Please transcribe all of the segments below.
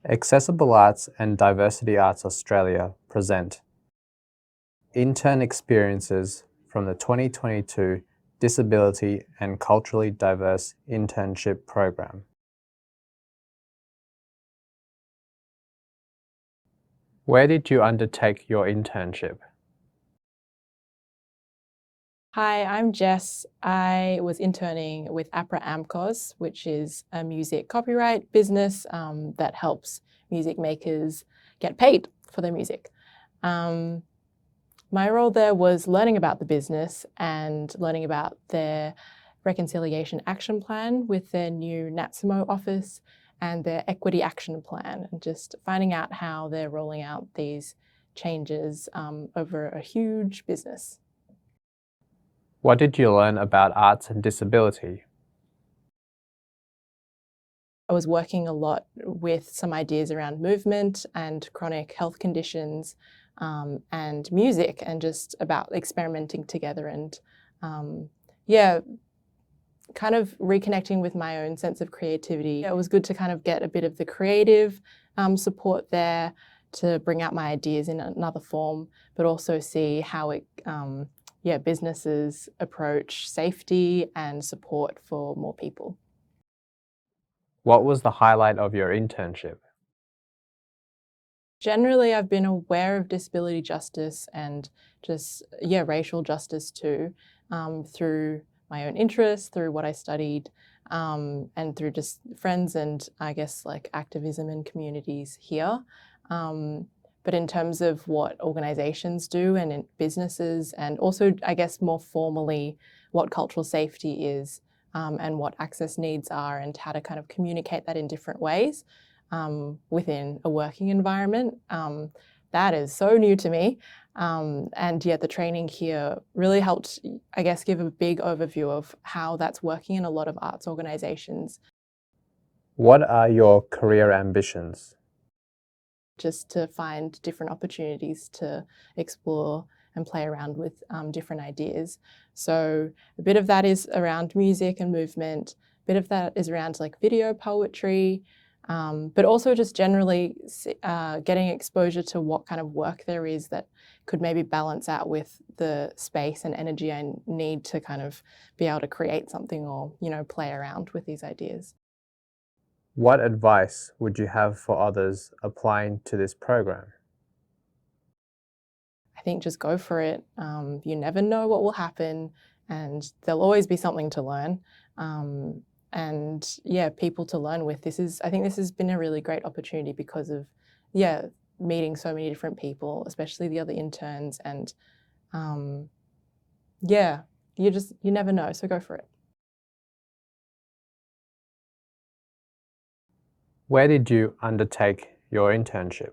Accessible Arts and Diversity Arts Australia present Intern Experiences from the 2022 Disability and Culturally Diverse Internship Program. Where did you undertake your internship? Hi, I'm Jess. I was interning with APRA AMCOS, which is a music copyright business that helps music makers get paid for their music. My role there was learning about the business and learning about their reconciliation action plan with their new NATSIMO office and their equity action plan, and just finding out how they're rolling out these changes over a huge business. What did you learn about arts and disability? I was working a lot with some ideas around movement and chronic health conditions and music, and just about experimenting together and kind of reconnecting with my own sense of creativity. It was good to kind of get a bit of the creative support there to bring out my ideas in another form, but also see how it businesses approach safety and support for more people. What was the highlight of your internship? Generally, I've been aware of disability justice and just, racial justice too, through my own interests, through what I studied, and through just friends and I guess like activism and communities here. But in terms of what organizations do and in businesses, and also I guess more formally what cultural safety is and what access needs are and how to kind of communicate that in different ways within a working environment, that is so new to me. The training here really helped, I guess, give a big overview of how that's working in a lot of arts organizations. What are your career ambitions? Just to find different opportunities to explore and play around with different ideas. So a bit of that is around music and movement, a bit of that is around like video poetry, but also just generally getting exposure to what kind of work there is that could maybe balance out with the space and energy I need to kind of be able to create something or, play around with these ideas. What advice would you have for others applying to this program? I think just go for it. You never know what will happen, and there'll always be something to learn. People to learn with. I think this has been a really great opportunity because of, meeting so many different people, especially the other interns, and you never know, so go for it. Where did you undertake your internship?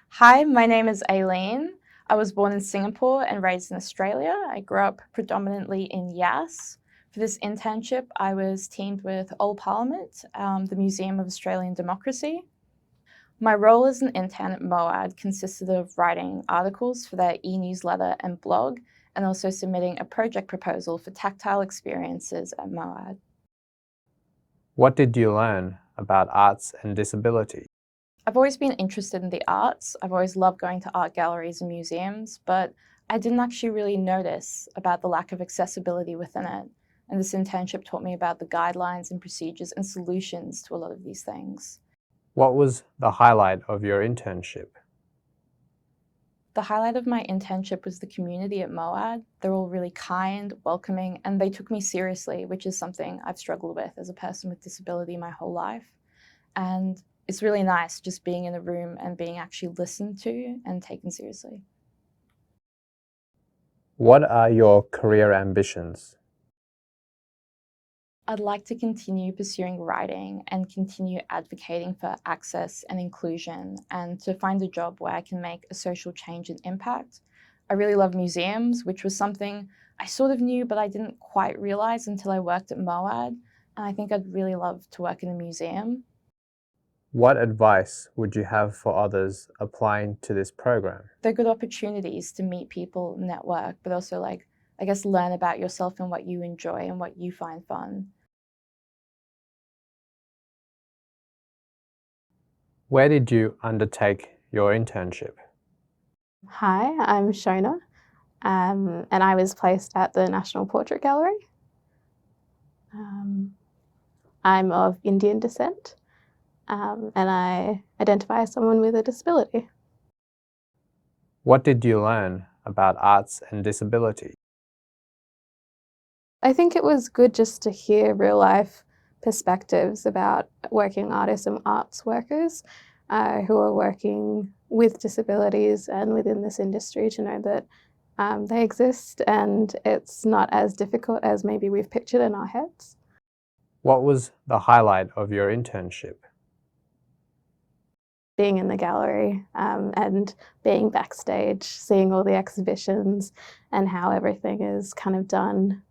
Hi, my name is Eileen. I was born in Singapore and raised in Australia. I grew up predominantly in Yass. For this internship, I was teamed with Old Parliament, the Museum of Australian Democracy. My role as an intern at MOAD consisted of writing articles for their e-newsletter and blog, and also submitting a project proposal for tactile experiences at MOAD. What did you learn about arts and disability? I've always been interested in the arts. I've always loved going to art galleries and museums, but I didn't actually really notice about the lack of accessibility within it. And this internship taught me about the guidelines and procedures and solutions to a lot of these things. What was the highlight of your internship? The highlight of my internship was the community at MOAD. They're all really kind, welcoming, and they took me seriously, which is something I've struggled with as a person with disability my whole life. And it's really nice just being in a room and being actually listened to and taken seriously. What are your career ambitions? I'd like to continue pursuing writing and continue advocating for access and inclusion, and to find a job where I can make a social change and impact. I really love museums, which was something I sort of knew, but I didn't quite realize until I worked at MOAD. And I think I'd really love to work in a museum. What advice would you have for others applying to this program? They're good opportunities to meet people, network, but also learn about yourself and what you enjoy and what you find fun. Where did you undertake your internship? Hi, I'm Shona, and I was placed at the National Portrait Gallery. I'm of Indian descent, and I identify as someone with a disability. What did you learn about arts and disability? I think it was good just to hear real life perspectives about working artists and arts workers who are working with disabilities and within this industry, to know that they exist and it's not as difficult as maybe we've pictured in our heads. What was the highlight of your internship? Being in the gallery and being backstage, seeing all the exhibitions and how everything is kind of done.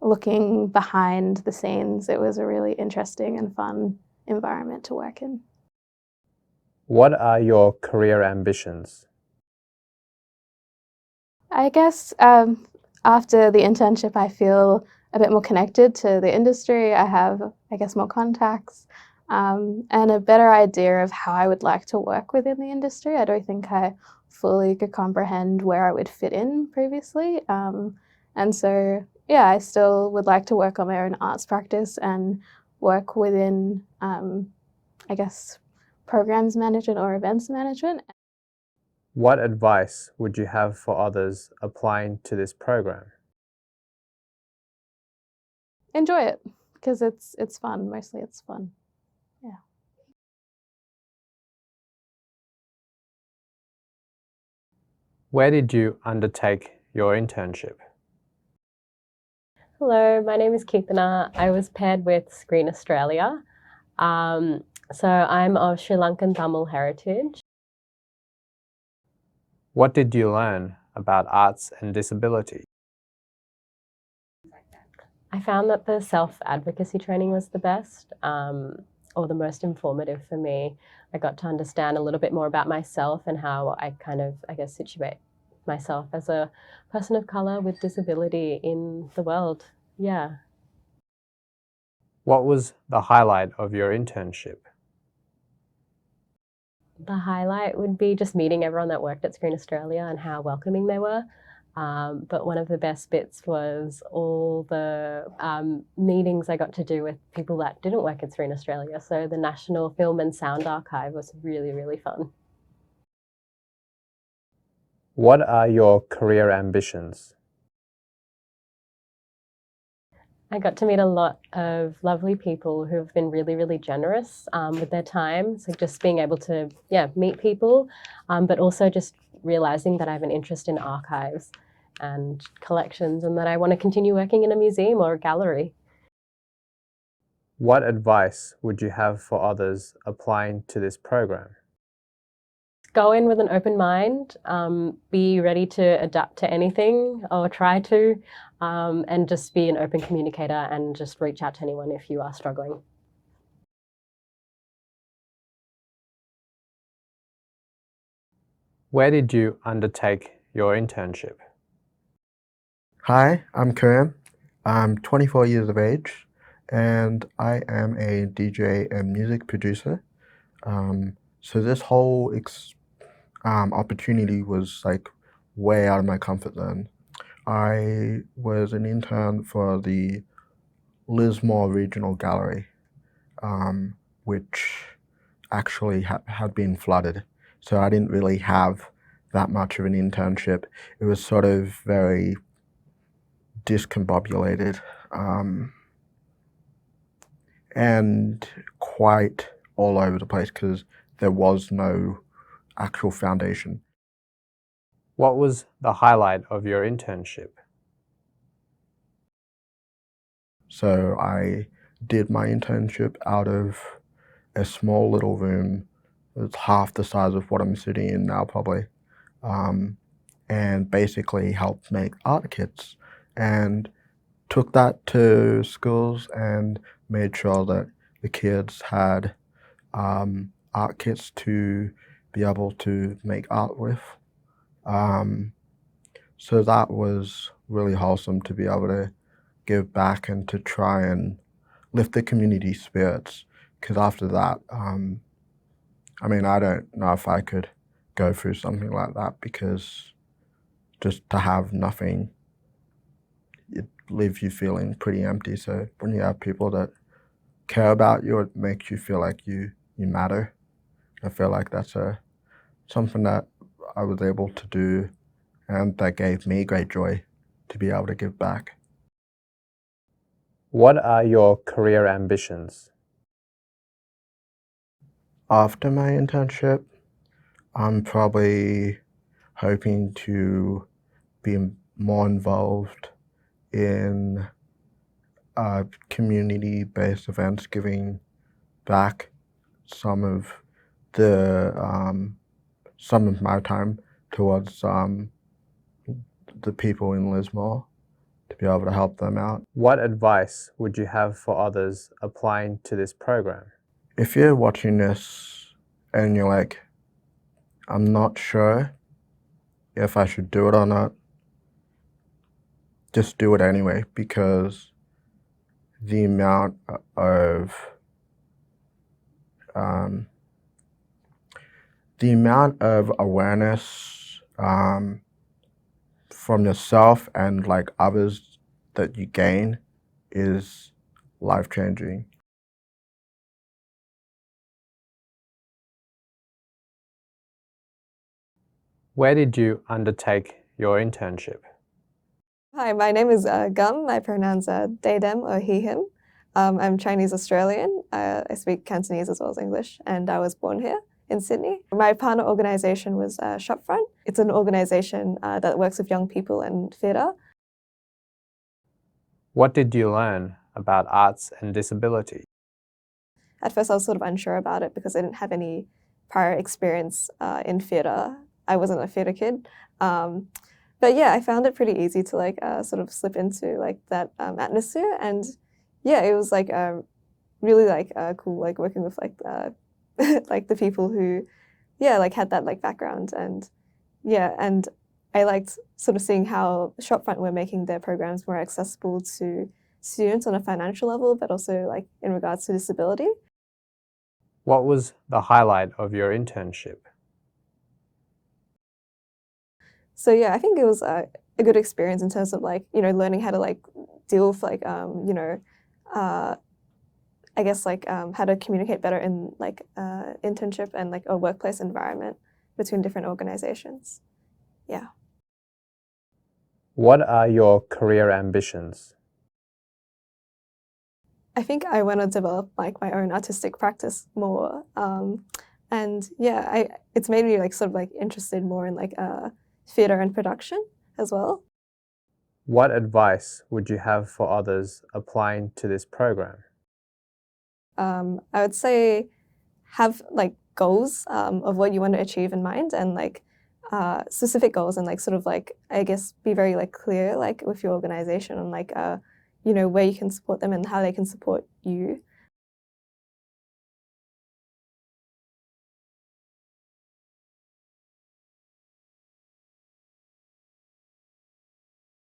Looking behind the scenes, it was a really interesting and fun environment to work in. What are your career ambitions? I guess after the internship, I feel a bit more connected to the industry. I have, I guess, more contacts and a better idea of how I would like to work within the industry. I don't think I fully could comprehend where I would fit in previously. And so, yeah, I still would like to work on my own arts practice and work within, I guess, programs management or events management. What advice would you have for others applying to this program? Enjoy it, because it's fun. Mostly it's fun. Yeah. Where did you undertake your internship? Hello, my name is Geirthana. I was paired with Screen Australia. So I'm of Sri Lankan Tamil heritage. What did you learn about arts and disability? I found that the self-advocacy training was the best, or the most informative for me. I got to understand a little bit more about myself and how I kind of, I guess, situate myself as a person of colour with disability in the world. Yeah. What was the highlight of your internship? The highlight would be just meeting everyone that worked at Screen Australia and how welcoming they were. But one of the best bits was all the meetings I got to do with people that didn't work at Screen Australia. So the National Film and Sound Archive was really, really fun. What are your career ambitions? I got to meet a lot of lovely people who have been really, really generous with their time. So just being able to, meet people, but also just realizing that I have an interest in archives and collections and that I want to continue working in a museum or a gallery. What advice would you have for others applying to this program? Go in with an open mind, be ready to adapt to anything or try to, and just be an open communicator and just reach out to anyone if you are struggling. Where did you undertake your internship? Hi, I'm Karime. I'm 24 years of age and I am a DJ and music producer. So this whole opportunity was like way out of my comfort zone. I was an intern for the Lismore Regional Gallery, which actually had been flooded. So I didn't really have that much of an internship. It was sort of very discombobulated and quite all over the place because there was no actual foundation. What was the highlight of your internship? So I did my internship out of a small little room. It's half the size of what I'm sitting in now probably, and basically helped make art kits and took that to schools and made sure that the kids had art kits to be able to make art with. So that was really wholesome to be able to give back and to try and lift the community spirits, because after that I mean, I don't know if I could go through something like that, because just to have nothing, it leaves you feeling pretty empty. So when you have people that care about you, it makes you feel like you matter. I feel like that's something that I was able to do, and that gave me great joy to be able to give back. What are your career ambitions? After my internship, I'm probably hoping to be more involved in community-based events, giving back some of my time towards the people in Lismore, to be able to help them out. What advice would you have for others applying to this program? If you're watching this and you're like, I'm not sure if I should do it or not, just do it anyway, because the amount of awareness from yourself and like others that you gain is life-changing. Where did you undertake your internship? Hi, my name is Gum. My pronouns are they, them, or he, him. I'm Chinese Australian. I speak Cantonese as well as English, and I was born here in Sydney. My partner organisation was Shopfront. It's an organisation that works with young people in theatre. What did you learn about arts and disability? At first, I was sort of unsure about it because I didn't have any prior experience in theatre. I wasn't a theatre kid. But yeah, I found it pretty easy to like sort of slip into like that atmosphere, and yeah, it was like really like cool, like working with like like the people who, yeah, like had that like background, and yeah, and I liked sort of seeing how Shopfront were making their programs more accessible to students on a financial level, but also like in regards to disability. What was the highlight of your internship? So yeah, I think it was a good experience in terms of like, you know, learning how to like deal with like, you know, I guess like how to communicate better in like internship and like a workplace environment between different organizations. Yeah. What are your career ambitions? I think I want to develop like my own artistic practice more. And yeah, it's made me like sort of like interested more in like theatre and production as well. What advice would you have for others applying to this program? I would say have like goals of what you want to achieve in mind, and like specific goals, and like sort of like, I guess, be very like clear like with your organization on like you know, where you can support them and how they can support you.